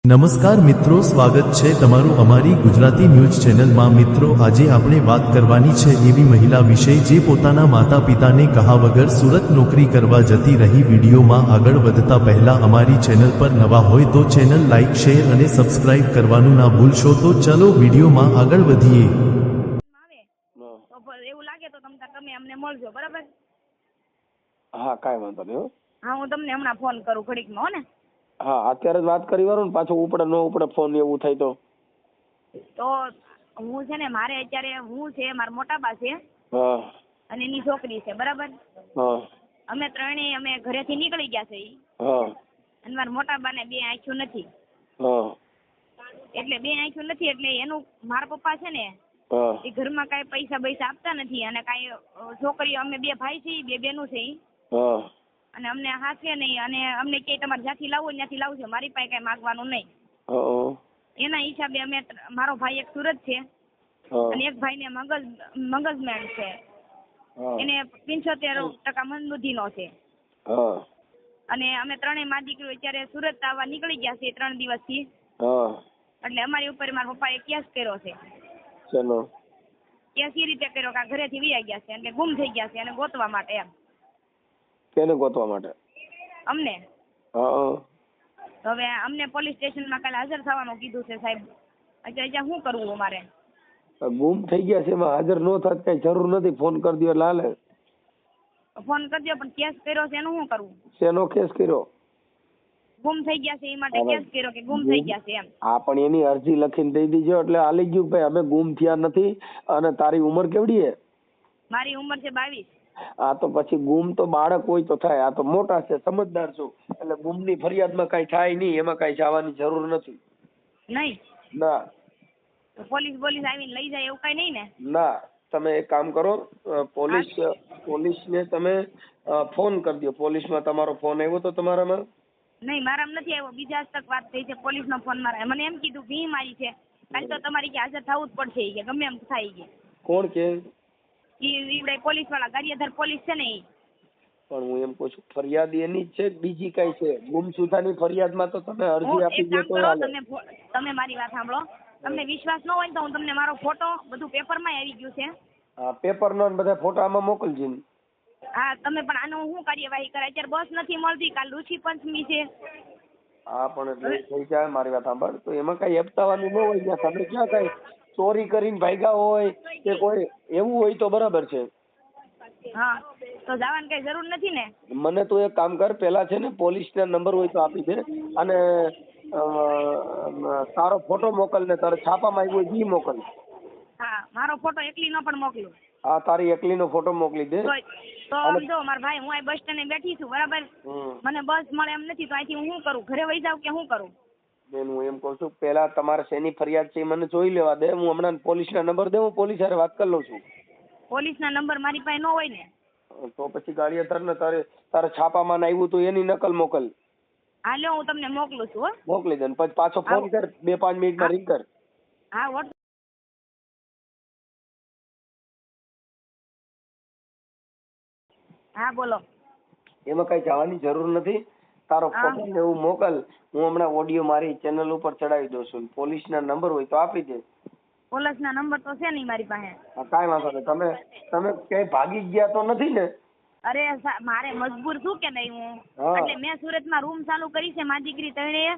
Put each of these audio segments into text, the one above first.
નમસ્કાર મિત્રો, સ્વાગત છે તમારું અમારી ગુજરાતી ન્યૂઝ ચેનલમાં। મિત્રો, આજે આપણે વાત કરવાની છે એવી મહિલા વિશે જે પોતાના માતા પિતાને કહા વગર સુરત નોકરી કરવા જતી રહી। વિડીયોમાં આગળ વધતા પહેલા અમારી ચેનલ પર નવા હોય તો ચેનલ લાઇક, શેર અને સબસ્ક્રાઇબ કરવાનું ના ભૂલશો। તો ચલો વિડીયોમાં આગળ વધીએ। એવું લાગે તો તમે અમને મળજો, બરાબર? હા, કાંઈ વાંધો નહીં. હા, હું તમને હમણાં ફોન કરું ઘડીકમાં, હો ને? હા, અત્યારે જ વાત કરી વાળું ને, પાછો ઉપડે ન ઉપડે ફોન એવું થાય તો હું છે ને, મારે અત્યારે હું છે, મારા મોટા બા છે હા અને એની છોકરી છે, બરાબર? હા અમે ત્રણેય અમે ઘરેથી નીકળી ગયા છે હા અને મારા મોટા બાને બે આંખ્યું નથી, હા એટલે બે આંખ્યું નથી એટલે એનું મારા પપ્પા છે ને હા એ ઘરમાં કાંઈ પૈસા આપતા નથી અને કાંઈ છોકરીઓ અમે બે ભાઈ છીએ, બે બેનું છે હા અને અમને હાથે નહીં અને અમને કે તમારે જ્યાંથી લાવવું ત્યાંથી લાવજો, મારી પાસે કાંઈ માગવાનું નહીં। હા એના હિસાબે અમે મારો ભાઈ એક સુરત છે અને એક ભાઈને મગજમેન્ટ છે, એને 75% મંદબુદ્ધિનો છે હા અને અમે ત્રણેય મા દીકરીઓ અત્યારે સુરત આવવા નીકળી ગયા છે 3 દિવસથી। હા એટલે અમારી ઉપર મારા પપ્પાએ કેસ કર્યો છે। ચલો, કેસ એ રીતે કર્યો કે ઘરેથી વયા ગયા છે એટલે ગુમ થઈ ગયા છે અને ગોતવા માટે એમ કેને ગોતવા માટે? અમને। હા હવે અમને પોલીસ સ્ટેશનમાં કાલે હાજર થવાનું કીધું છે સાહેબ। અત્યારે શું કરવું અમારે? ગુમ થઈ ગયા છે, એમાં હાજર ન થાય કઈ જરૂર નથી, ફોન કરી દો એટલે હાલે। ફોન કરજો, પણ કેસ કર્યો છે એનું શું કરવું? શેનો કેસ કર્યો? ગુમ થઈ ગયા છે એ માટે કેસ કર્યો કે ગુમ થઈ ગયા છે એમ। હા, પણ એની અરજી લખીને દઈ દીજો એટલે હાલી ગયું ભાઈ, અમે ગુમ થયા નથી। અને તારી ઉંમર કેવડી છે? મારી ઉંમર છે 22। આ તો પછી ગુમ તો બાળક હોય તો થાય, આ તો મોટા છે, સમજદાર છો, એટલે ગુમની ફરિયાદમાં કઈ થાય નહીં, એમાં કઈ જવાની જરૂર નથી। નહીં? ના તો પોલીસ આવીને લઈ જાય એવું કઈ નહીં ને? ના, તમે એક કામ કરો, પોલીસને તમે ફોન કરી દો। પોલીસમાં તમારો ફોન આવ્યો તો તમારામાં? નહીં, મારામાં નથી આવ્યો, બીજા તક વાત થઈ છે। પોલીસનો ફોન મારા મને એમ કીધું ભી મારી છે, કાલે તો તમારી કે હાજર થવું જ પડશે કે ગમે એમ થાય કે। કોણ કે? ઈ પોલીસ વાળા ગારિયાધાર પોલીસ છે ને ઈ। પણ હું એમ કહું છું, ફરિયાદ એની જ છે કે બીજી કઈ છે? ગુમસુદાની ફરિયાદમાં તો તમે અરજી આપી દો તો હાલે। તમે મારી વાત સાંભળો, તમને વિશ્વાસ ન હોય ને તો હું તમને મારો ફોટો બધું પેપરમાં આવી ગયું છે। હા, પેપરનો ને બધા ફોટા આમાં મોકલજો ને। હા, તમે પણ આનો શું કાર્યવાહી કરે? અત્યારે બસ નથી મળતી, કાલ ઋષિ પંચમી છે। હા, પણ એટલે થઈ જાય, મારી વાત સાંભળ, તો એમાં કઈ હપ્તાવાનું ન હોય, ત્યાં તમે ક્યાં કઈ ચોરી કરીને ભાગ્યા હોય કે કોઈ એવું હોય તો બરાબર છે। હા, તો જવાની કઈ જરૂર નથી ને? મને તો એક કામ કર, પેલા છે ને પોલીસના નંબર હોય તો આપી દે, અને તારો ફોટો મોકલ ને તારે છાપામાં આવ્યું હોય ઈ મોકલ। હા, મારો ફોટો એકલીનો પણ મોકલું? હા, તારી એકલીનો ફોટો મોકલી દે। તો આમ જો મારા ભાઈ, હું આ બસ સ્ટેન્ડે બેઠી છું, બરાબર? મને બસ મળે એમ નથી, તો અહીંથી હું શું કરું? ઘરે વહી જાઉં કે શું કરું? બેન, હું એમ કઉ છું, પેલા તમારે શેની ફરિયાદ છે મને જોઈ લેવા દે, હું હમણાં પોલીસના નંબર દે, હું પોલીસ હારે વાત કરી લઉં છું। પોલીસના નંબર મારી પાસે ન હોય ને? તો પછી ગાડીયાધાર ને તારે છાપામાં આવ્યું તો એની નકલ મોકલ। હા, લ્યો, હું તમને મોકલું છું, હો। મોકલી દે, પછી પાછો ફોન કર, 2-5 મિનિટમાં રિંગ કર। હા, હા, બોલો। એમાં કઈ જવાની જરૂર નથી, તારો ફોટો ને એવું મોકલ, હું હમણાં ઓડિયો મારી ચેનલ ઉપર ચડાવી દઉં છું। પોલીસના નંબર હોય તો આપી દે। પોલીસના નંબર તો છે નહીં મારી પાસે। કાંઈ વાંધો નહીં, તમે ક્યાંય ભાગી ગયા તો નથી ને? અરે મારે મજબૂર છું કે નહીં હું, એટલે મેં સુરતમાં રૂમ ચાલુ કરી છે, મારી દીકરી ત્રણેય,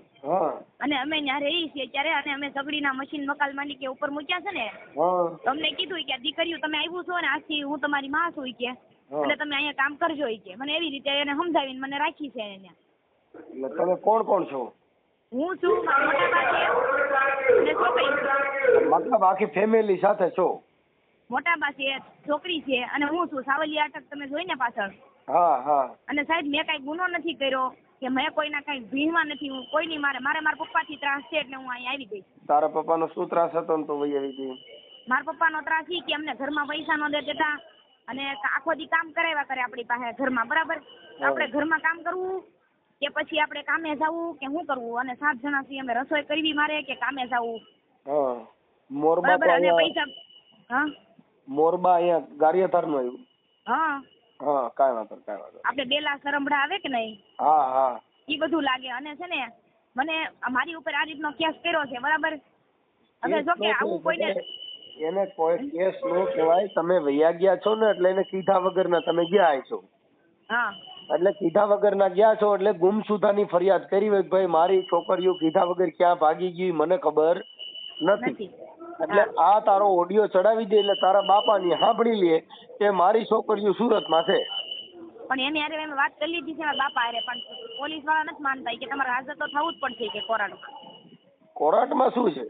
અને અમે ત્યાં રહી છીએ ત્યારે, અને અમે સગડીના મશીન મકાલ માની કે ઉપર મૂક્યા છે ને, તમને કીધું કે દીકરીઓ તમે આવ્યું છો ને, આજથી હું તમારી માં છું કે, એટલે તમે અહીંયા કામ કરજો કે, મને એવી રીતે એને સમજાવીને મને રાખી છે એને। એટલે તમે કોણ કોણ છો? હું છું, મારા મોટા બા છે અને છોકરી છે। મતલબ આખી ફેમિલી સાથે છો? મોટા બા છે, છોકરી છે અને હું છું। સાવલિયા અટક તમે જોઈ ને પાછળ? હા હા। અને સાહેબ, મેં કઈ ગુનો નથી કર્યો કે મેં કોઈના કઈ ભીડમાં નથી, હું કોઈની મારા પપ્પાથી ત્રાસ છે એટલે હું અહીંયા આવી ગઈ। તારા પપ્પાનો શું ત્રાસ હતો ને તું વહી આવી ગઈ? મારા પપ્પાનો ત્રાસ ઈ કે અમને ઘરમાં પૈસા ન દેતા અને આખો દી કામ કરાવ્યા કરે આપણી પાસે ઘરમાં, બરાબર? આપણે ઘરમાં કામ કરવું કે પછી આપણે કામે જવું કે શું કરવું, અને 7 જણા છીએ અમે, રસોઈ કરવી મારે કે કામે જવું? હા, મોરબા તો અને પૈસા, હા, મોરબા અહીંયા ગારિયાધાર નું આવ્યું? હા હા, કાંઈ વાંધો. આપણે બેલા સરંભડા આવે કે નહીં? હા હા, ઈ બધું લાગે, અને છે ને મને મારી ઉપર આ રીતનો કેસ કર્યો છે, બરાબર. હવે જો કે આવું કોઈને એને કોઈ કેસ નો કહેવાય. તમે વૈયા ગયા છો ને એટલે એને કીધા વગરના તમે ગયા છો. હા, એટલે કીધા વગરના ગયા છો એટલે ગુમસુદાની ફરિયાદ કરી હોય કે ભાઈ મારી છોકરીઓ કીધા વગર ક્યાં ભાગી ગઈ મને ખબર નથી. એટલે આ તારો ઓડિયો ચડાવી દે એટલે તારા બાપાની સાંભળી લે કે મારી છોકરીઓ સુરતમાં છે. પણ એની હારે મેં વાત કરી લીધી છે મારા બાપા હારે, પણ પોલીસ વાળા નથી માનતા કે તમારે હાજર તો થવું જ પડશે કે કોર્ટમાં. કોર્ટમાં શું છે?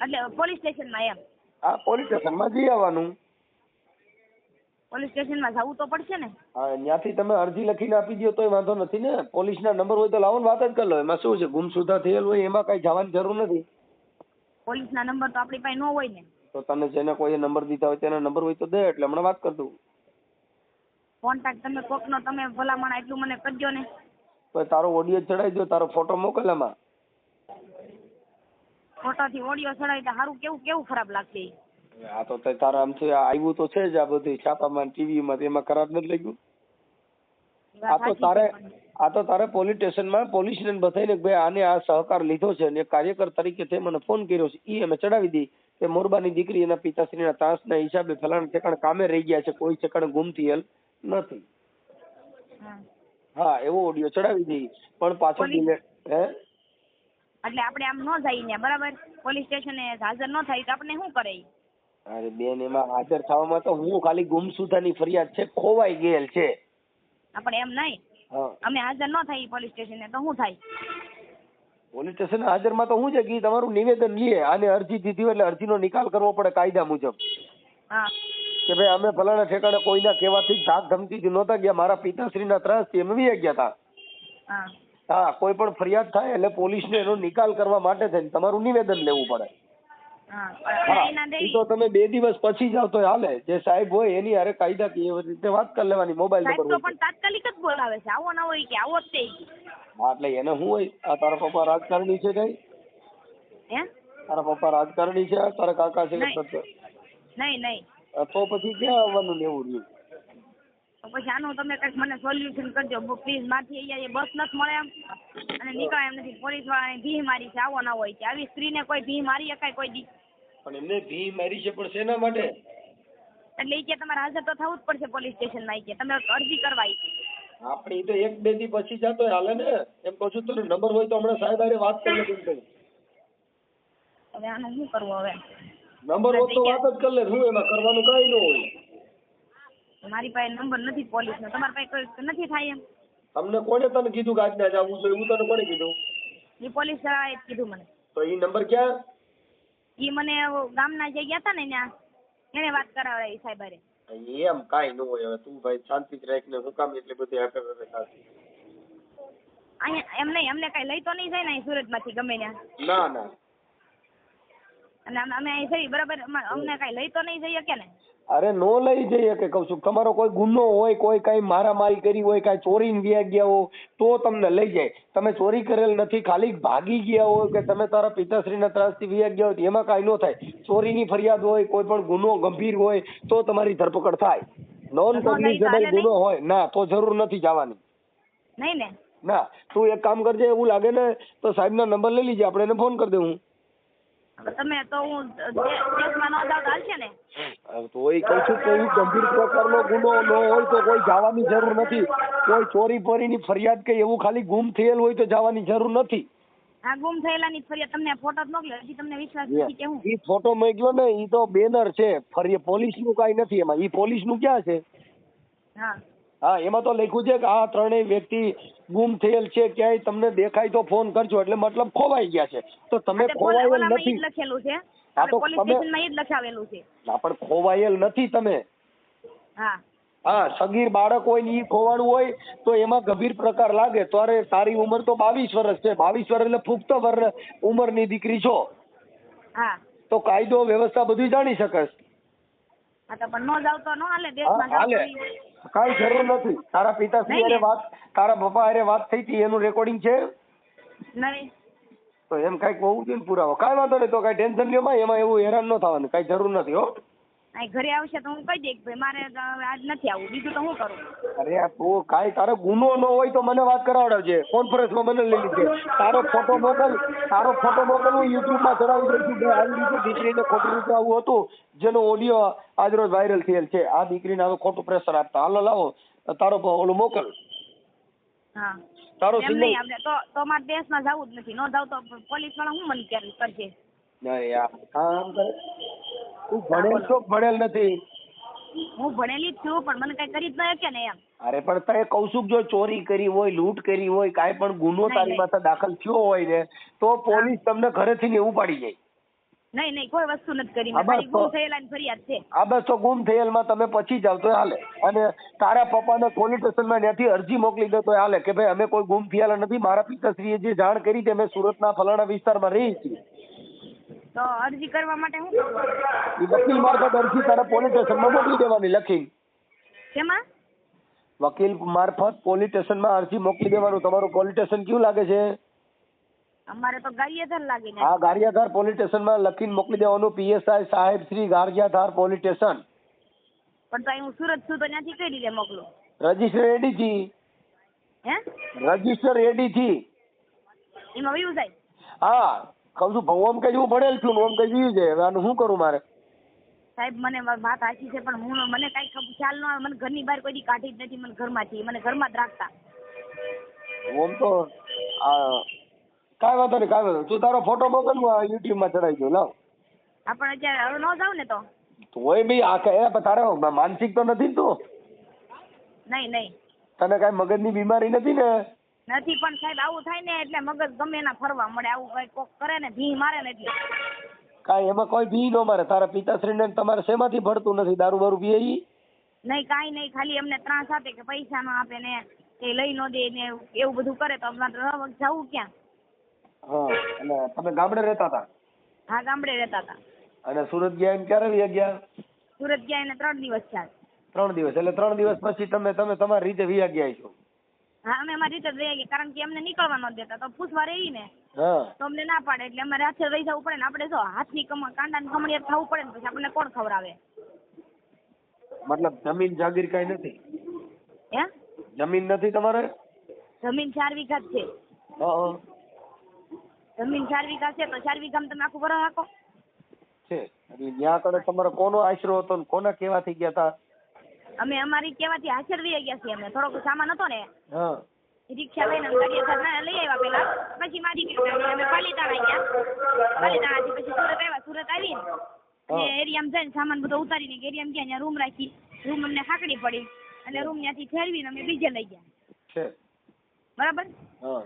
એટલે પોલીસ સ્ટેશનમાં એમ. હા, પોલીસ સ્ટેશનમાં જઈ આવવાનું. પોલીસ સ્ટેશનમાં જવું તો પડશે ને. હા, ત્યાંથી તમે અરજી લખીને આપી દો તોય વાંધો નથી ને. પોલીસના નંબર હોય તો લાવો ને વાત જ કરી લો. એમાં શું છે? ગુમસુદા થયેલ હોય એમાં કઈ જવાની જરૂર નથી. પોલીસના નંબર તો આપણી પાસે ન હોય ને. તો તને જેને કોઈ નંબર દીધા હોય તેના નંબર હોય તો દે, એટલે હમણાં વાત કરી દઉં. કોન્ટેક્ટ તમે કોકનો તમે ભલામણ એટલું મને કરજો ને. તો તારો ઓડિયો ચડાવી દો, તારો ફોટો મોકલ એમાં. ફોટોથી ઓડિયો ચડાવી તો સારું કેવું કેવું ખરાબ લાગશે. આ તો તારા આમથી આવ્યું તો છે જ આ બધું છાપામાં ટીવીમાં, એમાં ખરાબ નથી લાગ્યું? આ તો તારે પોલીસ સ્ટેશનમાં પોલીસને બતાવીને કે ભાઈ આને આ સહકાર લીધો છે અને કાર્યકર તરીકે તે મને ફોન કર્યો છે, એ અમે ચડાવી દી કે મોરબાની દીકરી એના પિતાશ્રીના ત્રાસના હિસાબે ફલાણા ઠેકાણે કામે રહી ગયા છે, કોઈ ઠેકાણે ગુમ થયેલ નથી. હા, એવો ઓડિયો ચડાવી દઈ. પણ પાછો હે એટલે આપણે આમ ન જાય ને, બરાબર. પોલીસ સ્ટેશને હાજર ન થાય તો આપણે શું કરે? અરે બેન, એમાં હાજર થવામાં તો હું ખાલી ગુમસુદાની ફરિયાદ છે, ખોવાઈ ગયેલ છે. આપણે એમ નહીં, અમે હાજર ન થાય પોલીસ સ્ટેશને તો શું થાય? પોલીસ સ્ટેશન હાજરમાં તો શું છે કે તમારું નિવેદન લે, આને અરજી દીધી હોય એટલે અરજીનો નિકાલ કરવો પડે કાયદા મુજબ. હા, કે ભાઈ અમે ફલાણા ઠેકાણે કોઈના કહેવાથી ધાક ધમકીથી નહોતા ગયા, મારા પિતાશ્રીના ત્રાસથી અમે વી ગયા હતા. હા, કોઈ પણ ફરિયાદ થાય એટલે પોલીસને એનો નિકાલ કરવા માટે થઈને તમારું નિવેદન લેવું પડે. એ તો તમે 2 દિવસ પછી જાવ તો હાલે. જે સાહેબ હોય એની હારે કાયદાકીય રીતે વાત કરી લેવાની. મોબાઈલ નંબર પણ તાત્કાલિક જ બોલાવે છે, આવો ના હોય કે આવો જ તે. હા, એટલે એને શું હોય? આ તારા પપ્પા રાજકારણી છે કઈ? હે? તારા પપ્પા રાજકારણી છે? તારા કાકા છે? નહીં. તો પછી ક્યાં આવવાનું લેવું રહ્યું? પછી આનું તમે કંઈક મને સોલ્યુશન કરજો પ્લીઝ. માથી અહીંયા બસ નથી મળે એમ અને નીકળે એમ નથી. પોલીસ વાળાને ભી મારી છે, આવો ના હોય કે આવી સ્ત્રીને કોઈ ભી મારી શકાય કોઈ દી? પણ એમને ભી મારી છે, પણ શેના માટે? એટલે એ કે તમારે હાજર તો થવું જ પડશે પોલીસ સ્ટેશનમાં. કે તમે અરજી કરવાય. આપણે તો 1-2 દી પછી જતો હાલે ને. એમ કહું છું તને નંબર હોય તો હમણાં સાહેબ હારે વાત કરી લે. હવે આનું શું કરવું? હવે નંબર હોય તો વાત જ કરી લે. શું એમાં કરવાનું કઈ ન હોય. મારી પાસે નંબર નથી પોલીસનો. તમારી પાસે કોઈ નથી થાય એમ? તમને કોને તને કીધું કે આજના જવું છે? એવું તને કોને કીધું? એ પોલીસ વાળાએ જ કીધું મને. તો એ નંબર ક્યાં? એ મને ગામના જે ગયા હતા ને ત્યાં એને વાત કરાવડાવી સાહેબ હારે. એમ કાઈ ન હોય. હવે તું ભાઈ શાંતિ જ રાખને. હું કામ એટલે બધી હાથે અહીંયા એમ નહીં, અમને કઈ લઈ તો નહીં જાય ને સુરતમાંથી ગમે ત્યાં? ના. અને અમે અહીં જઈએ બરાબર, અમને કઈ લઈ તો નહીં જઈએ કે ને? અરે નો લઈ જઈએ કે કહું છું. તમારો કોઈ ગુનો હોય, કોઈ કઈ મારામારી કરી હોય, કઈ ચોરીને વ્યા ગયા હો તો તમને લઈ જાય. તમે ચોરી કરેલ નથી, ખાલી ભાગી ગયા હોય કે તમે તારા પિતાશ્રીના ત્રાસથી વ્યા ગયા હોય એમાં કાંઈ ન થાય. ચોરીની ફરિયાદ હોય, કોઈ પણ ગુનો ગંભીર હોય તો તમારી ધરપકડ થાય. નોન કોગ્નિઝેબલ ગુનો હોય ના તો જરૂર નથી જવાની. નહીં ને? ના. તું એક કામ કરજે, એવું લાગે ને તો સાહેબના નંબર લઈ લીજે, આપણે એને ફોન કરી દઉં. તમે તો હું દેશમાં ન જાવ ચાલશે ને? તોય કહું છું કોઈ ગંભીર પ્રકારનો ગુનો ન હોય તો કોઈ જવાની જરૂર નથી. કોઈ ચોરી પોરીની ફરિયાદ કે એવું ખાલી ગુમ થયેલ હોય તો જવાની જરૂર નથી. હા, ગુમ થયેલાની ફરિયાદ તમને ફોટો જ મોકલ્યો. હજી તમને વિશ્વાસ નથી કે હું? ઈ ફોટો મોકલ્યો ને ઈ તો બેનર છે. પોલીસનું કાંઈ નથી એમાં. ઈ પોલીસનું ક્યાં છે? હા, એમાં તો લખ્યું છે કે આ ત્રણેય વ્યક્તિ ગુમ થયેલ છે, ક્યાંય તમને દેખાય તો ફોન કરજો. એટલે મતલબ ખોવાઈ ગયા છે. તો તમે ખોવાયેલ નથી. લખેલું છે પોલીસ સ્ટેશનમાં એ જ લખાવેલું છે. ના, પણ ખોવાયેલ નથી તમે. હા, સગીર બાળક હોય ને ઈ ખોવાણું હોય તો એમાં ગંભીર પ્રકાર લાગે. તારી ઉંમર તો 22 વર્ષ છે. 22 વર્ષ એટલે પુખ્ત ઉંમરની દીકરી છો. તો કાયદો વ્યવસ્થા બધું જાણી શકસ. પણ ન જાવ તો ન હાલે દેશમાં? હાલે, કાઈ જરૂર નથી. તારા પિતાશ્રી હારે વાત, તારા પપ્પા હારે વાત થઈ હતી એનું રેકોર્ડિંગ છે? નહીં. તો એમ કઈક હોવું જોઈએ ને પુરાવો. કાંઈ વાંધો નહીં. તો કઈ ટેન્શન લ્યો માં, એમાં એવું હેરાન ન થવાનું, કઈ જરૂર નથી. હો, અહીં ઘરે આવશે તો હું કહી દઈશ ભાઈ મારે આજ નથી આવવું, બીજું તો હું કરું? અરે તું કાંઈ તારો ગુનો ન હોય તો મને વાત કરાવડાવજે, કોન્ફરન્સમાં મને લઈ લીધે. તારો ફોટો મોકલ હું યુટ્યુબમાં ચડાવી દઉં છું. આવી રીતે દીકરીને ખોટી રીતે આવું હતું, જેનો ઓડિયો આજરોજ વાયરલ થયેલ છે. આ દીકરીને હવે ખોટું પ્રેશર આપતા. હાલો લાવો તારો ઓલું મોકલ. હા તારો એમ નહીં આપણે તો મારે દેશમાં જવું જ નથી. ન જાવ તો પોલીસ વાળા હું મને ક્યારે કરશે? ના યાર કામ કરે. તું ભણેલ છો ભણેલ નથી? હું ભણેલી જ છું પણ મને કઈ કરી જ ન શકે ને એમ. અરે પણ તે કૌશિક જો ચોરી કરી હોય, લૂંટ કરી હોય, કાંઈ પણ ગુનો તારી માથે દાખલ થયો હોય ને તો પોલીસ તમને ઘરેથી ને ઉપાડી જાય. નહીં કોઈ વસ્તુ નથી કરી મેં, ખાલી ગુમ થયેલાની ફરિયાદ છે. આ બસ તો ગુમ થયેલમાં તમે પછી જાવ તો હાલે, અને તારા પપ્પાને પોલીસ સ્ટેશનમાં ત્યાંથી અરજી મોકલી દે તો હાલે કે ભાઈ અમે કોઈ ગુમ થયેલા નથી, મારા પિતાશ્રીએ જે જાણ કરી તે અમે સુરતના ફલાણા વિસ્તારમાં રહી છીએ. તો અરજી કરવા માટે શું કરવું? એ વકીલ મારફત અરજી તારા પોલીસ સ્ટેશનમાં મોકલી દેવાની લખીને. કેમાં? વકીલ મારફત પોલીસ સ્ટેશનમાં અરજી મોકલી દેવાનું. તમારું પોલીસ સ્ટેશન કયું લાગે છે? અમારે તો ગારિયાધાર લાગે ને. હા ગારિયાધાર પોલીસ સ્ટેશનમાં લખીને મોકલી દેવાનું. પીએસઆઈ સાહેબ શ્રી ગારિયાધાર પોલીસ સ્ટેશન. પણ તો હું સુરત છું તો ત્યાંથી કઈ રીતે મોકલું? રજીસ્ટર રેડી થી. હે? રજીસ્ટર રેડી થી. એમાં વયું જાય? હા કહું છું ભવમ કઈ હું ભણેલ છું, ઓમ કઈ જીવ છે. હવે આનું શું કરું મારે? સાહેબ મને વાત સાચી છે પણ મને કઈ ખ્યાલ ન આવે. મને ઘરની બહાર કોઈ દી કાઢી જ નથી. મને ઘરમાંથી મને ઘરમાં જ રાખતા. ઓમ તો કાંઈ વાંધો નહીં. તું તારો ફોટો મોકલ, હું યુટ્યુબમાં ચડાવી દઉં. લાવ. આપણે અત્યારે હવે ન જાવ ને તો તોય બી આ તારે માનસિક તો નથી તું? નહીં તને કાંઈ મગજની બીમારી નથી ને? નથી પણ સાહેબ આવું થાય ને એટલે મગજ ગમે એના ફરવા મળે. આવું કઈ કોક કરે ને ભી મારે ને એટલે કાંઈ એમાં કોઈ ભી ન મારે. તારા પિતાશ્રીને તમારે શેમાંથી ભળતું નથી? દારૂ બારૂ પીએ? નહીં કાંઈ નહીં, ખાલી એમને ત્રાસ આપે કે પૈસા ન આપે ને કે લઈ ન દે ને એવું બધું કરે તો અમારે જવું ક્યાં? હા અને તમે ગામડે રહેતા હતા? હા ગામડે રહેતા હતા. અને સુરત ગયા એમ ક્યારે વયા ગયા? સુરત ગયા એને 3 દિવસ થયા. 3 દિવસ એટલે 3 દિવસ પછી તમે તમારી રીતે વયા ગયા છો? હા અમે અમારી રીતે રહી ગયા કારણ કે એમને નીકળવા ન દેતા તો પૂછવા રહી ને હા તો અમને ના પાડે એટલે અમારે હાથે રહી જવું પડે ને. આપણે જો હાથની કાંડાની કમણીએ થવું પડે ને પછી આપણને કોણ ખવડાવે? મતલબ જમીન જાગીર કઈ નથી? હે જમીન નથી તમારે? જમીન 4 વીઘા જ છે. હા જમીન 4 વીઘા છે તો 4 વીઘામાં તમે આખું વરસ રાખો છે. એટલે ત્યાં કણે તમારો કોનો આશરો હતો ને કોના કેવાથી ગયા હતા? અમે અમારી કેવાથી હાજર રહી ગયા છીએ. અમે થોડોક સામાન હતો ને હા રિક્ષા લઈને ગાડી લઈ આવ્યા પેલા, પછી મારી દીકરી અમે પાલીતાણા ગયા. પાલીતાણાથી પછી સુરત આવ્યા. સુરત આવીને એરિયામાં જઈને સામાન બધો ઉતારીને એરિયામાં ગયા. ત્યાં રૂમ રાખી. રૂમ અમને હાકડી પડી એટલે રૂમ ત્યાંથી ફેરવીને અમે બીજે લઈ ગયા. છે બરાબર? હા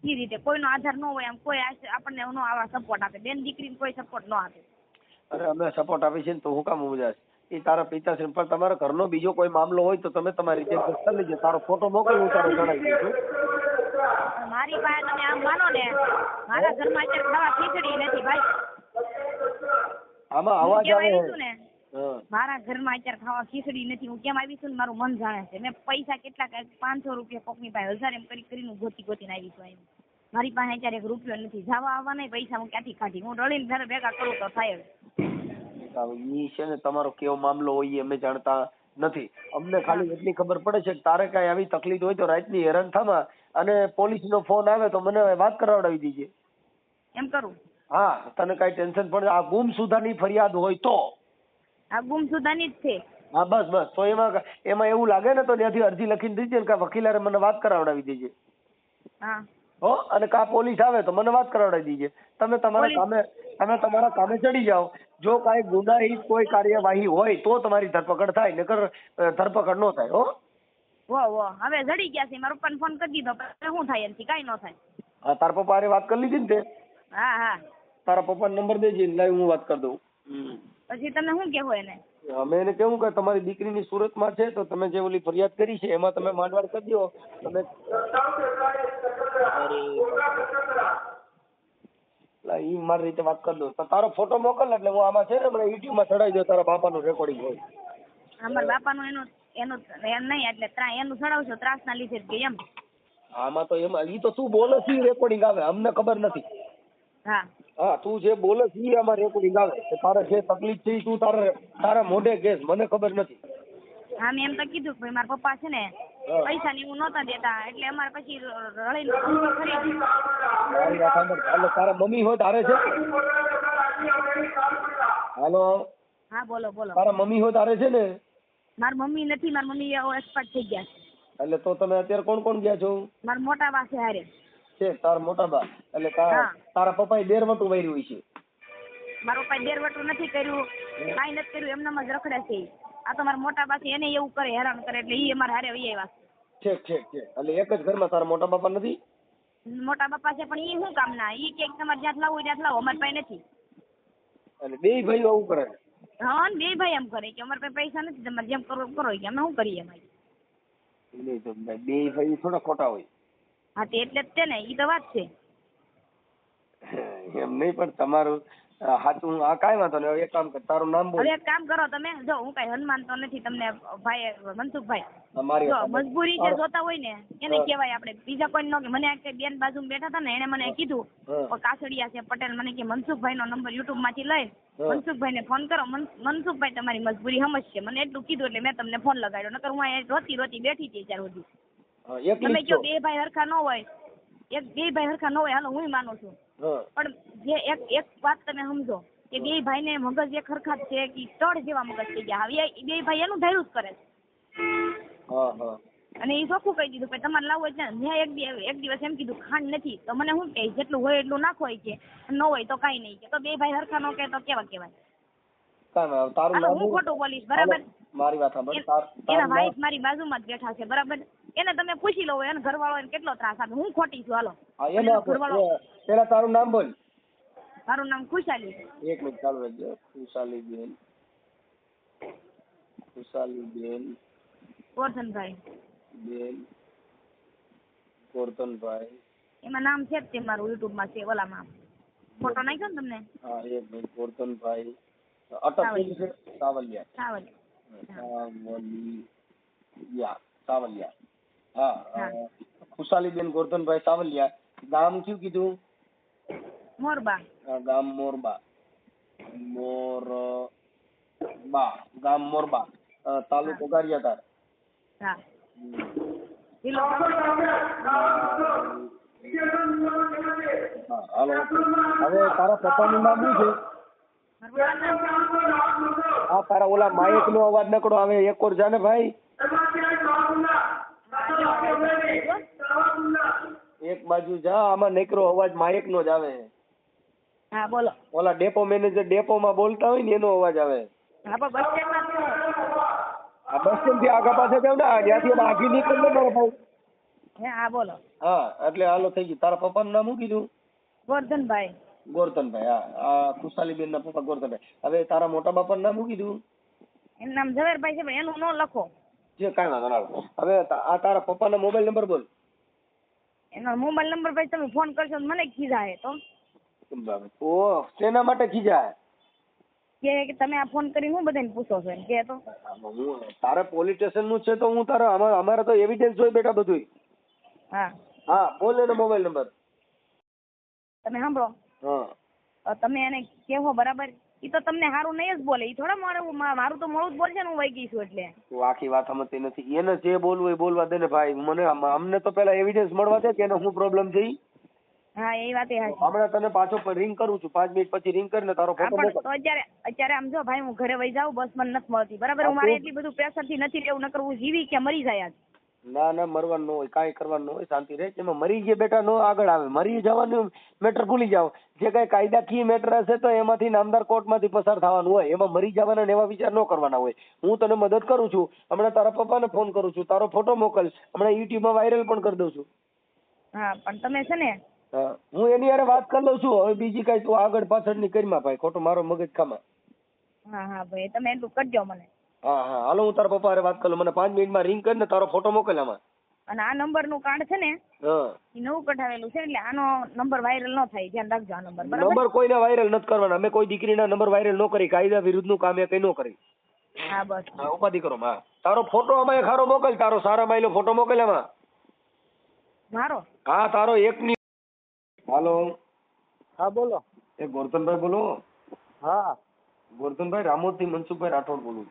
એ રીતે કોઈનો આધાર ન હોય આમ કોઈ આપણને નો આવા સપોર્ટ આપે. બેન દીકરીને કોઈ સપોર્ટ ન આપે. અરે અમે સપોર્ટ આપી છે ને તો હું કામ ઉજાસ? એ તારા પિતાશ્રી પણ તમારા ઘરનો બીજો કોઈ મામલો હોય તો તમે તમારી રીતે કરી લેજો. તારો ફોટો મોકલ, હું તારો જણાવી દઉં છું. મારી પાસે તમે આમ માનો ને મારા ઘરમાં અત્યારે ખાવા ખીચડી નથી ભાઈ. આમાં અવાજ આવે ને મારા ઘરમાં અત્યારે ખાવા ખીચડી નથી. હું કેમ આવી છું ને મારું મન જાણે છે. મેં પૈસા કેટલા 500 રૂપિયા કોકની પાસે 1000 એમ કરીને ગોતીને આવી છું. મારી પાસે અત્યારે 1 રૂપિયો નથી. જવા આવવા નહીં પૈસા હું ક્યાંથી કાઢી? હું રળીને ઘરે ભેગા કરું તો થાય. ઈ છે ને તમારો કેવો મામલો હોય અમે જાણતા નથી. અમને ખાલી એટલી ખબર પડે છે કે તારે કાંઈ આવી તકલીફ હોય તો રાતની હેરાન થવા અને પોલીસનો ફોન આવે તો મને વાત કરાવડાવી દીજે. એમ કરું? હા તને કાંઈ ટેન્શન પડે? આ ગુમસુદાની ફરિયાદ હોય તો? આ ગુમસુદાની જ છે. હા બસ તો એમાં એવું લાગે ને તો ત્યાંથી અરજી લખીને દીજે ને વકીલારે મને વાત કરાવડાવી દેજે. હા હો અને કા પોલીસ આવે તો મને વાત કરાવડાવી દીજે. તમે તમારા કામે ચડી જાઓ. જો કાંઈ ગુનાહિત કોઈ કાર્યવાહી હોય તો તમારી ધરપકડ થાય, નકર ધરપકડ ન થાય. હો હવે જડી ગયા છે. મારા પપ્પાને ફોન કરી દીધો. શું થાય એનાથી? કાંઈ ન થાય. હા તારા પપ્પા હારે વાત કરી લીધી ને તે? હા તારા પપ્પાનો નંબર દેજે, લાઈવ હું વાત કરી દઉં. પછી તમે શું કહેવો એને? અમે એને કેવું કે તમારી દીકરીની સુરતમાં છે તો તમે જે ઓલી ફરિયાદ કરી છે એમાં તમે માંડવાડ કરી દો. તમે ઈ મારી રીતે વાત કરી દો. તારો ફોટો મોકલ એટલે હું આમાં છે ને મને યુટ્યુબમાં ચડાવી દો. તારા બાપાનું રેકોર્ડિંગ હોય. અમારા બાપાનું એનું એમ નહીં એટલે એનું ચડાવશો ત્રાસના લીધે જ એમ. આમાં તો એમાં ઈ તો તું બોલે છે રેકોર્ડિંગ આવે, અમને ખબર નથી. હા હા તું જે બોલે છે ઈ આમાં રેકોર્ડિંગ આવે કે તારે જે તકલીફ છે ઈ તું તારા મોઢે કેસ, મને ખબર નથી. હા મેં એમ તો કીધું કે ભાઈ મારા પપ્પા છે ને પૈસા ને એવું નહોતા દેતા એટલે અમારે પછી રળીને ખરીદી. મારી વાત સાંભળ, એટલે તારા મમ્મી હોય તારે છે? હાલો, હા બોલો બોલો. તારા મમ્મી હોય તારે છે ને? મારી મમ્મી નથી, મારી મમ્મી એક્સપર્ટ થઈ ગયા છે. એટલે તો તમે અત્યારે કોણ કોણ ગયા છો? મારા મોટા બા છે હારે. છે તારા મોટા બા, એટલે તારા પપ્પાએ દેરવટું વાર્યું છે? મારા પપ્પાએ દેરવટું નથી કર્યું, કાંઈ નથી કર્યું, એમનામાં જ રખડે છે. આ તો મારા મોટા બા છે એને એવું કરે, હેરાન કરે એટલે ઈ અમારે હારે વહી આવ્યા છે. છે એટલે એક જ ઘરમાં તારા મોટા બાપા નથી? મોટા બાપા છે પણ ઈ શું કામના, ઈ કે તમારે જ્યાં લાવવું ત્યાં લાવો, અમારી પાસે નથી. એટલે બે ભાઈઓ આવું કરે? હા બે ભાઈ એમ કરે કે અમારી પાસે પૈસા નથી, તમારે જેમ કરો કરો કે અમે શું કરીએ ભાઈ. નહીં તો બે ભાઈ થોડા ખોટા હોય. હા તે એટલે જ છે ને, ઈ તો વાત છે. એમ નહીં પણ તમારું સાચું, આ કાંઈ વાંધો નહીં. એક કામ કર, તારું નામ બોલ. હવે એક કામ કરો તમે, જો હું કઈ હનુમાન તો નથી તમને ભાઈ મનસુખભાઈ, અમારી જો મજબૂરી જે જોતા હોય ને એને કહેવાય આપણે, બીજા કોઈ નો. મને આ બેન બાજુ બેઠા હતા ને એને મને કીધું કાસડિયા છે પટેલ, મને કે મનસુખભાઈ નો નંબર યુટ્યુબ માંથી લઈ મનસુખભાઈ ને ફોન કરો, મનસુખભાઈ તમારી મજબૂરી સમજશે. મને એટલું કીધું એટલે મેં તમને ફોન લગાડ્યો, નકર હું અહીંયા રોતી રોતી બેઠી હતી અત્યાર સુધી. તમે જો બે ભાઈ હરખા ન હોય, બે ભાઈ હરખા ન હોય, હાલો હું માનું છું, પણ જે એક વાત તમે સમજો કે બે ભાઈ ને મગજ એક હરખા જ છે કે તળ જેવા મગજ થઈ ગયા. હવે બે ભાઈ એનું ધાર્યું જ કરે છે અને એ ચોખ્ખું કહી દીધું કે તમારે લાવવું છે ને. મેં એક દિવસ એમ કીધું ખાંડ નથી તો મને શું કહે જેટલું હોય એટલું નાખો કે ન હોય તો કઈ નહીં કે. તો બે ભાઈ હરખા નો કે તો કેવા કહેવાય. હું ખોટું બોલીશ બરાબર? મારી વાત સાંભળ, એના વાઈફ મારી બાજુમાં જ બેઠા છે બરાબર, એને તમે પૂછી લો એને ઘરવાળો એને કેટલો ત્રાસ આપે. હું ખોટી છું હાલો. ઘરવાળો પેલા તારું નામ બોલ. મારું નામ ખુશાલી. એક મિનિટ ચાલુ રાખજો. ખુશાલીબેન, ખુશાલીબેન ગોરધનભાઈ બેન ગોરધનભાઈ. એમાં નામ છે જ તે મારું યુટ્યુબ માં છે, ઓલામાં ફોટો નાખ્યો ને તમને. હા એક મિનિટ. ગોરધનભાઈ અટક છે સાવલિયા. સાવલિયા. હા ખુશાલીબેન ગોરધનભાઈ સાવલિયા. ગામ કયું કીધું? મોરબા. ગામ મોરબા. ગામ મોરબા, તાલુકો ગારિયાધાર. હા જિલ્લો. હાલો, હવે તારા પપ્પાનું નામ શું છે? હા તારા ઓલા માઇક નો અવાજ નકડો આવે, એક ઓર જાને ભાઈ. એક બાજુ જા, આમાં નકરો અવાજ માઇક નો જ આવે. હા બોલો. ઓલા ડેપો મેનેજર ડેપો માં બોલતા હોય ને એનો અવાજ આવે. હા પણ બસ સ્ટેન્ડ માં આ બસ સ્ટેન્ડ થી આગા પાછળ જાવ ને, ત્યાંથી આગી નીકળ ને મારો ભાઈ. હા બોલો. હા એટલે હાલો થઈ ગયું. તારા પપ્પાનું નામ શું કીધું? ગોરધનભાઈ. ગોરધનભાઈ. હા આ ખુશાલીબેન ના પપ્પા ગોરધનભાઈ. હવે તારા મોટા બાપાનું નામ શું કીધું? એનું નામ ઝવેરભાઈ છે પણ એનું ન લખો. જે કાંઈ વાંધો ના. હવે આ તારા પપ્પાનો મોબાઈલ નંબર બોલ. એનો મોબાઈલ નંબર ભાઈ તમે ફોન કરશો મને ખીજાય તો. ઓહ શેના માટે ખીજાય? કે તમે આ ફોન કરીને હું બધાને પૂછો છો એમ કે. તો તારે પોલીસ સ્ટેશન નું છે તો હું તારા અમારે તો એવિડન્સ હોય બેટા બધું. હા હા બોલ એનો મોબાઈલ નંબર. તમે સાંભળો. હા તમે એને કેવો બરાબર, ઈ તો તમને સારું નહીં જ બોલે. ઈ થોડા મારું તો મોડું જ બોલશે ને હું વહી ગઈ છું એટલે. તું આખી વાત સમજતી નથી. એને જે બોલવું એ બોલવા દે ને ભાઈ. મને અમને તો પેલા એવિડન્સ મળવા દે કે એને શું પ્રોબ્લેમ છે. હા એ વાત એ હાચી. હમણાં તને પાછો રિંગ કરું છું, 5 મિનિટ પછી રિંગ કરીને તારો ફોટો મોકલ. તો અત્યારે આમ જો ભાઈ હું ઘરે વહી જાઉં, બસ મને નથી મળતી બરાબર. હું મારે એટલી બધું પ્રેશર થી નથી રહેવું, નકર હું જીવી કે મરી જાય. ના ના મરવાનું ન હોય, કાંઈ કરવાનું ન હોય, શાંતિ રહે. એમાં મરી ગયા બેટા નો આગળ આવે. મરી જવાનું મેટર ભૂલી જાઓ. જે કઈ કાયદાકીય મેટર હશે તો એમાંથી નામદાર કોર્ટમાંથી પસાર થવાનું હોય. એમાં મરી જવાના એવા વિચાર ન કરવાના હોય. હું તને મદદ કરું છું. હમણાં તારા પપ્પાને ફોન કરું છું, તારો ફોટો મોકલ. હમણાં યુટ્યુબમાં વાયરલ પણ કરી દઉં છું. હા પણ તમે છે ને, હું એની હારે વાત કરી લઉં છું. હવે બીજી કઈ તું આગળ પાછળ ની કરીમાં ભાઈ, ખોટો મારો મગજ ખામાં. હા હા ભાઈ તમે એટલું કરજો મને. હા હા હાલો હું તારા પપ્પા હારે વાત કરું. મને 5 મિનિટમાં રિંગ કરીને તારો ફોટો મોકલ આમાં. અને આ નંબર નું કાર્ડ છે ને એ નવું કઢાવેલું છે એટલે આનો નંબર વાયરલ ન થાય, ધ્યાન રાખજો. આ નંબર બરાબર? નંબર કોઈને વાયરલ નથી કરવાના. અમે કોઈ દીકરીના નંબર વાયરલ ન કરી. કાયદા વિરુદ્ધ નું કામ એ કઈ ન કરી. હા બસ. હા ઉપાધિ કરો. હા તારો ફોટો આમાં ખારો મોકલ. તારો સારા માયલો ફોટો મોકલ આમાં. મારો? હા તારો એક ની. હાલો હા બોલો. એ ગોરધનભાઈ બોલો? હા ગોરધનભાઈ, રામોદ થી મનસુખભાઈ રાઠોડ બોલું.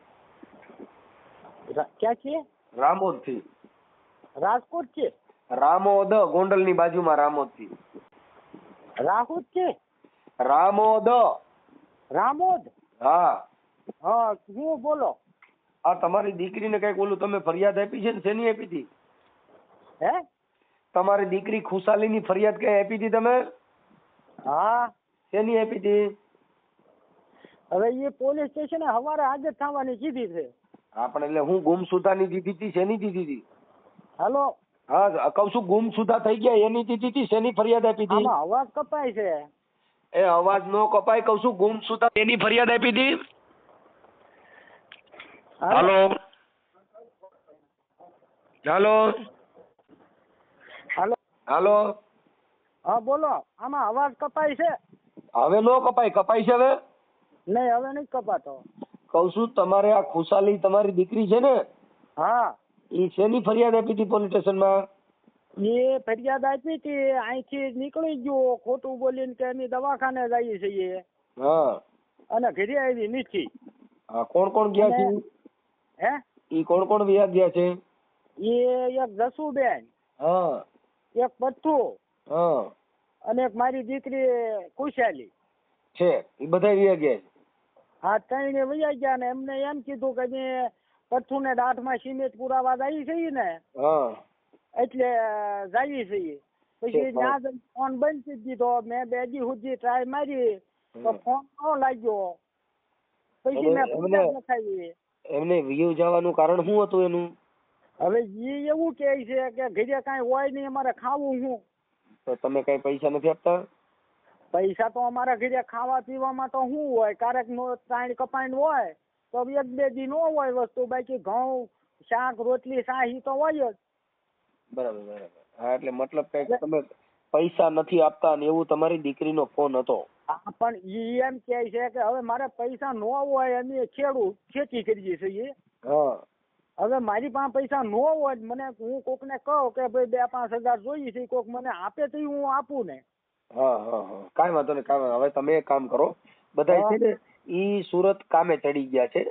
ક્યાં છે? રામોદ થી. રાજકોટ છે? રામોદ, ગોંડલ ની બાજુમાં રામોદ થી. રાહુલ છે? રામોદ. રામોદ? હા હા, હું બોલો? આ તમારી દીકરીને કઈક ઓલું તમે ફરિયાદ આપી છે ને, શેની આપી હતી? હે? તમારી દીકરી ખુશાલી ની ફરિયાદ કઈ આપી હતી તમે? હા. શેની આપી હતી? હવે એ પોલીસ સ્ટેશન હવારે હાજર થવાની કીધી છે. હા પણ એટલે હું ગુમસુદાની દીધી હતી, શેની દીધી હતી? હાલો. હા કહું છું ગુમસુદા થઈ ગયા એની દીધી હતી, શેની ફરિયાદ આપી હતી? આમાં અવાજ કપાય છે. એ અવાજ નો કપાય, કહું છું ગુમસુદા એની ફરિયાદ આપી હતી. હાલો હાલો હાલો. હાલો. હા બોલો. આમાં અવાજ કપાય છે? હવે નો કપાય, કપાય છે હવે? નહીં, હવે નહીં કપાતો. કહું છું તમારે આ ખુશાલી તમારી દીકરી છે ને? હા. એ શેની ફરિયાદ આપી હતી પોલીસ સ્ટેશનમાં? એ ફરિયાદ આપી હતી, અહીંથી નીકળી ગયો ખોટું બોલીને કે એની દવાખાને જઈએ છીએ. હા. અને ઘરે આવી નથી. હા, કોણ કોણ ગયા છે? હે? ઈ કોણ કોણ ગયા છે? એ એક જસુબેન, હા, એક પથ્થુ, હા, અને એક મારી દીકરી ખુશાલી છે. એ બધા ગયા છે. હા, ત્રણે વૈયા ગયા ને એમને એમ કીધું કે મેં પથ્થુ ને દાંતમાં સિમેન્ટ પુરાવા જઈએ છીએ ને, હા, એટલે જઈએ છીએ. પછી ત્યાં જ ફોન બંધ કરી દીધો. મેં 2 દી સુધી ટ્રાય મારી તો ફોન ન લાગ્યો. પછી મેં ફરિયાદ લખાવી. એમને વ્યૂ જવાનું કારણ શું હતું એનું? હવે એ એવું કહે છે કે ઘરે કાંઈ હોય નહીં, અમારે ખાવું શું? તો તમે કઈ પૈસા નથી આપતા? પૈસા તો અમારા ઘરે ખાવા પીવામાં તો શું હોય, ક્યારેક નો ત્રણ કપાઈને હોય તો 1-2 દી નો હોય વસ્તુ, બાકી ઘઉં શાક રોટલી શાહી તો હોય જ. બરાબર બરાબર. હા એટલે મતલબ કઈક તમે પૈસા નથી આપતા ને એવું તમારી દીકરીનો ફોન હતો? હા, પણ ઈ એમ કહે છે કે હવે મારે પૈસા નો હોય, અમે ખેડૂત ખેતી કરીએ છીએ. હા. હવે મારી પાસે પૈસા નો હોય, મને હું કોકને કહું કે ભાઈ 2-5 હજાર જોઈએ છે, કોક મને આપે તો હું આપું ને. હા હા હા, કાંઈ વાંધો નહીં, કાંઈ વાંધો. હવે તમે એક કામ કરો, બધા છે ને ઈ સુરત કામે ચડી ગયા છે.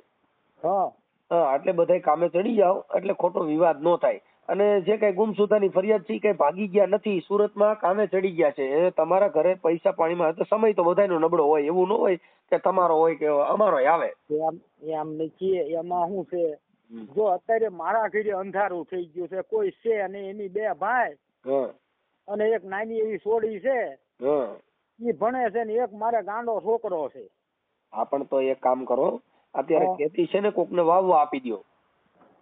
હા હા, એટલે બધા કામે ચડી જાઓ એટલે ખોટો વિવાદ નો થાય. અને જે કઈ ગુમસુદાની ફરિયાદ છે કઈ ભાગી ગયા નથી, સુરતમાં કામે ચડી ગયા છે. એ તમારા ઘરે પૈસા પાણીમાં તો સમય તો બધાનો નબળો હોય, એવું ન હોય કે તમારો હોય કે અમારો આવે. એમ નથી, એમાં શું છે, જો અત્યારે મારા ઘરે અંધારું થઈ ગયું છે, કોઈ છે અને એની 2 ભાઈ અને એક નાની એવી છોડી છે, ઈ ભણે છે ને એક મારે ગાંડો છોકરો છે. હા પણ તો એક કામ કરો, અત્યારે ખેતી છે ને કોકને વાવવા આપી દો.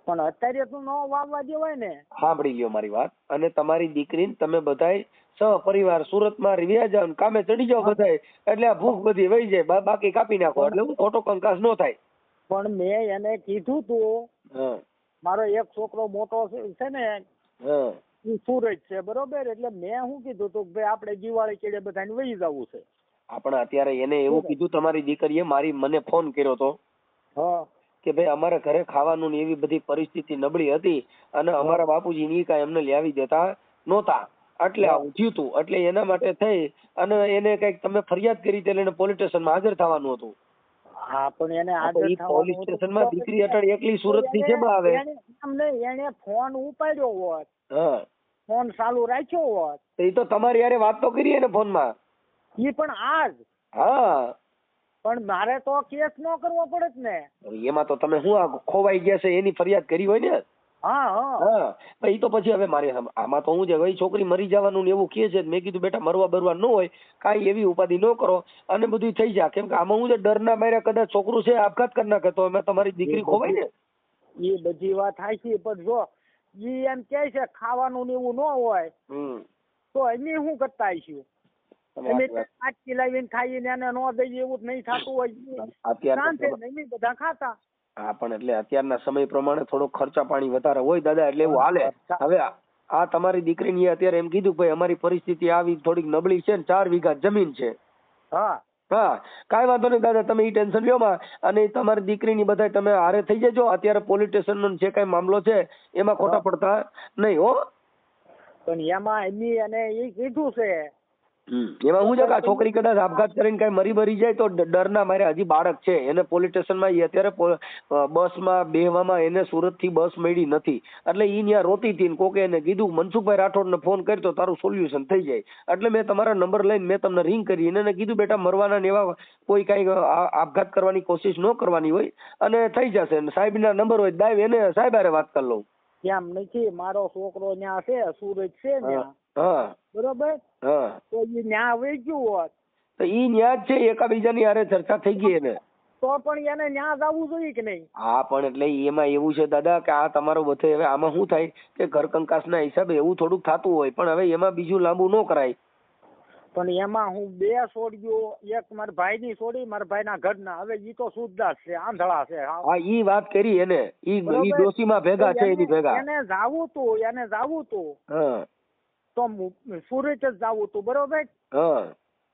પણ અત્યારે તું ન વાવવા દેવાય ને. સાંભળી લ્યો મારી વાત. અને તમારી દીકરીને તમે બધાય સહપરિવાર સુરતમાં રહ્યા જાવ ને કામે ચડી જાવ બધાય, એટલે આ ભૂખ બધી વહી જાય, બાકી કાપી નાખો એટલે હું ખોટો કંકાસ ન થાય. પણ મેં એને કીધું તું, મારો એક છોકરો મોટો છે ને એ સુરત છે, બરોબર, એટલે મેં શું કીધું તું કે ભાઈ આપણે દિવાળી કેડે બધાને વહી જવું છે. આપણે અત્યારે એને એવું કીધું, તમારી દીકરીએ મને ફોન કર્યો તો કે ભાઈ અમારા ઘરે ખાવાનું ને એવી બધી પરિસ્થિતિ નબળી હતી અને અમારા બાપુજી ની કાંઈ અમને લાવી દેતા નહોતા, એટલે આવું થયું તું. એટલે એના માટે થઈ અને એને કઈક તમે ફરિયાદ કરી એટલે એને પોલીસ સ્ટેશનમાં હાજર થવાનું હતું. હા, પણ એને હાજર પોલીસ સ્ટેશનમાં દીકરી અટળ એકલી સુરત થી કેમ આવે? એને ફોન ઉપાડ્યો હોત, ફોન ચાલુ રાખ્યો હોત, એ તો તમારી યારે વાત તો કરી ને ફોનમાં. ઈ પણ આજ. હા, પણ મારે તો કેસ ન કરવો પડે ને. એમાં તો તમે શું ખોવાઈ ગયા છે એની ફરિયાદ કરી હોય ને. હા, એ તો પછી હવે મારે આમાં તો હું છે, ભાઈ છોકરી મરી જવાનું ને એવું કહે છે. મેં કીધું બેટા મરવા બરવા ન હોય, કાંઈ એવી ઉપાધિ ન કરો અને બધું થઈ જાય. કેમ કે આમાં હું છે, ડરના માર્યા કદાચ છોકરું છે આપઘાત કરી નાખે તો એમાં તમારી દીકરી ખોવાય ને. એ બધી વાત સાચી, પણ જો ઈ એમ કે છે ખાવાનું ને એવું ન હોય તો અમે શું કરતા આવીશું? અમે આટલી લાવીને ખાઈને એને ન દઈએ એવું નહીં થતું હોય, બધા ખાતા. હા, પણ એટલે અત્યારના સમય પ્રમાણે થોડો ખર્ચા પાણી વધારે હોય દાદા, એટલે એવું હાલે. હવે આ તમારી દીકરીની અત્યારે એમ કીધું ભાઈ અમારી પરિસ્થિતિ આવી થોડીક નબળી છે ને 4 વીઘા જમીન છે. હા, કાંઈ વાંધો નહીં દાદા, તમે એ ટેન્શન લ્યો માં. અને તમારી દીકરીની બધા તમે હારે થઈ જજો. અત્યારે પોલીસ સ્ટેશન નો જે કઈ મામલો છે એમાં ખોટા પડતા નહીં હો. પણ એમાં એને એ કીધું છે એમાં શું છે કે આ છોકરી કદાચ આપઘાત કરીને કઈ મરી જાય તો ડરના મારે હજી બાળક છે એને પોલીસ સ્ટેશનમાં અત્યારે બસમાં બેહવામાં એને સુરત થી બસ મળી નથી એટલે ઈ ત્યાં રોતી હતી ને કોકે એને કીધું મનસુખભાઈ રાઠોડને ફોન કરી તો તારું સોલ્યુશન થઈ જાય એટલે મેં તમારા નંબર લઈને મેં તમને રિંગ કરી એને કીધું બેટા મરવાના ને એવા કોઈ કઈ આપઘાત કરવાની કોશિશ ન કરવાની હોય અને થઈ જશે સાહેબના નંબર હોય દાવ એને સાહેબ હારે વાત કરી લઉં. એમ નથી મારો છોકરો ત્યાં છે સુરત છે ત્યાં હા બરોબર તો એ ન્યા વહી ગયું હોત તો ઈ ન્યા જ છે એકાબીજાની હારે ચર્ચા થઈ ગઈ એને તો પણ એને ન્યા જવું જોઈએ કે નહીં? હા પણ એટલે એમાં એવું છે દાદા કે આ તમારો બધે હવે આમાં શું થાય કે ઘર કંકાસના હિસાબે એવું થોડુંક થતું હોય પણ હવે એમાં બીજું લાંબુ ન કરાય. પણ એમાં હું બે છોડ્યો એક મારા ભાઈની છોડી મારા ભાઈના ઘરના હવે ઈ તો સુદ્ધા છે આંધળા છે. હા ઈ વાત કરી એને ઈ ડોશીમાં ભેગા છે એની ભેગા એને જાવું તું હા તો સુરત જ જાવું તું બરોબર હા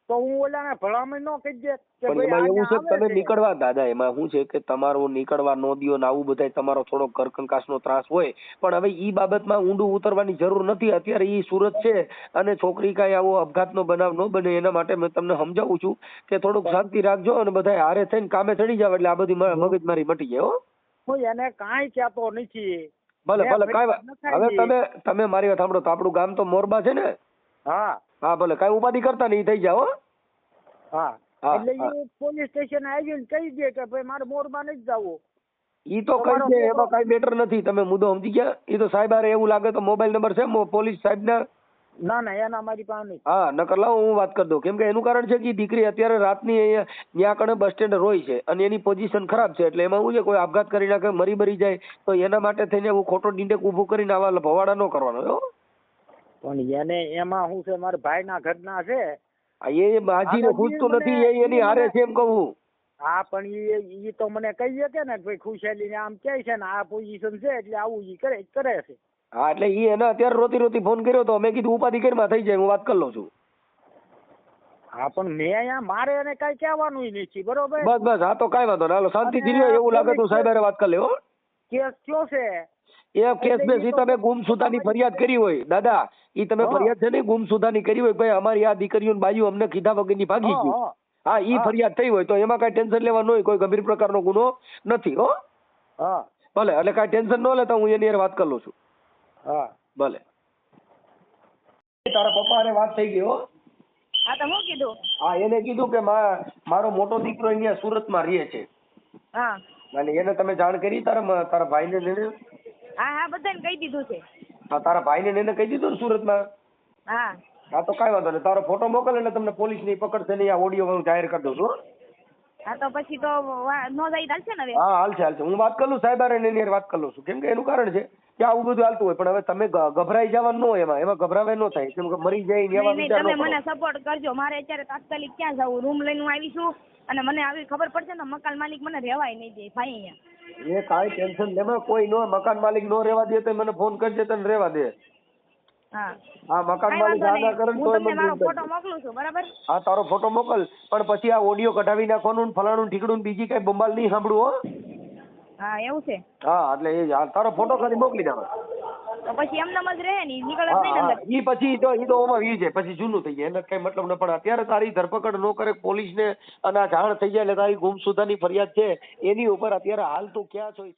તો હું ઓલાને ભલામણ ન કહી દે કે પણ ભાઈ એમાં એવું છે આવે તમે છે. નીકળવા દાદા એમાં શું છે કે તમારું નીકળવા નો દિયો ને આવું બધા તમારો થોડો ઘર કંકાસનો ત્રાસ હોય પણ હવે ઈ બાબતમાં ઊંડું ઉતરવાની જરૂર નથી. અત્યારે ઈ સુરત છે અને છોકરી કાંઈ આવો અપઘાતનો બનાવ ન બને એના માટે મેં તમને સમજાવું છું કે થોડુંક શાંતિ રાખજો અને બધા હારે થઈને કામે ચડી જાવ એટલે આ બધી મગજમારી મટી જાય. હું એને કાંઈ કહેતો નથી. ભલે કાંઈ હવે તમે મારી વાત સાંભળો તો આપણું ગામ તો મોરબા છે ને? હા ભલે કાંઈ ઉપાધિ કરતા નહીં થઈ જાઓ. હા એટલે એ પોલીસ સ્ટેશન આવીને કહી દે કે ભાઈ મારે મોરબા નથી જવું. ઈ તો કહી દે એમાં કાંઈ મેટર નથી. તમે મુદ્દો સમજી ગયા? ઈ તો સાહેબ હારે એવું લાગે તો મોબાઈલ નંબર છે પોલીસ સાહેબના? ના એના મારી પાસે નહીં. હા નકર લાવો હું વાત કરી દઉં કેમ કે એનું કારણ છે કે દીકરી અત્યારે રાતની અહીંયા ત્યાં કણે બસ સ્ટેન્ડ રોય છે અને એની પોઝિશન ખરાબ છે એટલે એમાં શું છે કોઈ આપઘાત કરી નાખે મરી જાય તો એના માટે થઈને એવું ખોટો ડિંડેક ઊભું કરીને આવા ભવાડા ન કરવાનો. પણ એને એમાં શું છે મારા ભાઈના ઘરના છે એ માજીને પૂછતું નથી એ એની હારે છે એમ કહું. હા પણ ઈ તો મને કહી શકે ને ભાઈ ખુશાલી આમ કહે છે ને આ પોઝિશન છે એટલે આવું ઈ કરે છે. હા એટલે ઈ એને અત્યારે રોતી ફોન કર્યો તો મેં કીધું ઉપાધિ કરીમાં થઈ જાય હું વાત કરી લઉં છું. હા પણ મેં અહીંયા મારે એને કઈ કહેવાનું નથી બરોબર. બસ હા તો કાંઈ વાંધો ના હાલો શાંતિથી રહ્યો એવું લાગે તો સાહેબ હારે વાત કરી લે. કેસ કયો છે એ કેસ બેસ ઈ તમે ગુમસુદાની ફરિયાદ કરી હોય દાદા ઈ તમે ફરિયાદ છે ને ગુમસુદાની કરી હોય ભાઈ અમારી આ દીકરીઓ બાજુ અમને કીધા વગરની ભાગી ગઈ. હા ઈ ફરિયાદ થઈ હોય તો એમાં કઈ ટેન્શન લેવાનું હોય કોઈ ગંભીર પ્રકારનો ગુનો નથી. ભલે એટલે કઈ ટેન્શન ન લેતા હું એની હારે વાત કરી લઉં છું. ભલે તારા પપ્પા હારે વાત થઈ ગઈ. હા તો હું કીધું? હા એને કીધું કે મારો મોટો દીકરો અહીંયા સુરતમાં રહે છે. હા અને એને તમે જાણ કરી તારા ભાઈને ને? હા બધાને કહી દીધું છે. હા તારા ભાઈને એને કહી દીધું ને સુરતમાં? હા તો કાંઈ વાંધો નહીં તારો ફોટો મોકલ એટલે તમને પોલીસ ની પકડશે નહીં આ ઓડિયો હું જાહેર કરી દઉં છું. હા તો પછી તો નો જાય ચાલશે ને? હા હાલશે હું વાત કરું સાહેબ હારે એની હારે વાત કરું છું કેમ કે એનું કારણ છે કે આવું બધું હાલતું હોય પણ હવે તમે ગભરાઈ જવાનું ન હોય એમાં ગભરાવે ન થાય કેમ કે મરી જાય તમે મને સપોર્ટ કરજો. મારે અત્યારે તાત્કાલિક ક્યાં જવું? રૂમ લઈને હું આવીશું અને મને આવી ખબર પડશે ને મકાન માલિક મને રહેવાય નહીં દે ભાઈ અહીંયા. એ કાંઈ ટેન્શન લેમાં કોઈ નો મકાન માલિક નો રહેવા દે તો મને ફોન કરજે તને રહેવા દે. હા મકાન માલિક આના કરે તો હું તમને મારો ફોટો મોકલું છું બરાબર? હા તારો ફોટો મોકલ પણ પછી આ ઓડિયો કઢાવી નાખવાનું ફલાણું ઠીકડું બીજી કઈ બંબાલ નહીં સાંભળવું. હા એવું છે? હા એટલે એ તારો ફોટો ખાલી મોકલી દે. તો પછી એમ જ રહે ને નીકળે જ નહીં ને? ઈ પછી ઈ તો ઓમાં વી જાય પછી જૂનું થઈ જાય એને કઈ મતલબ ન પડે. અત્યારે તારી ધરપકડ ન કરે પોલીસ ને અને આ જાણ થઈ જાય એટલે તારી ગુમસુદાની ફરિયાદ છે એની ઉપર અત્યારે હાલ તું ક્યાં છો?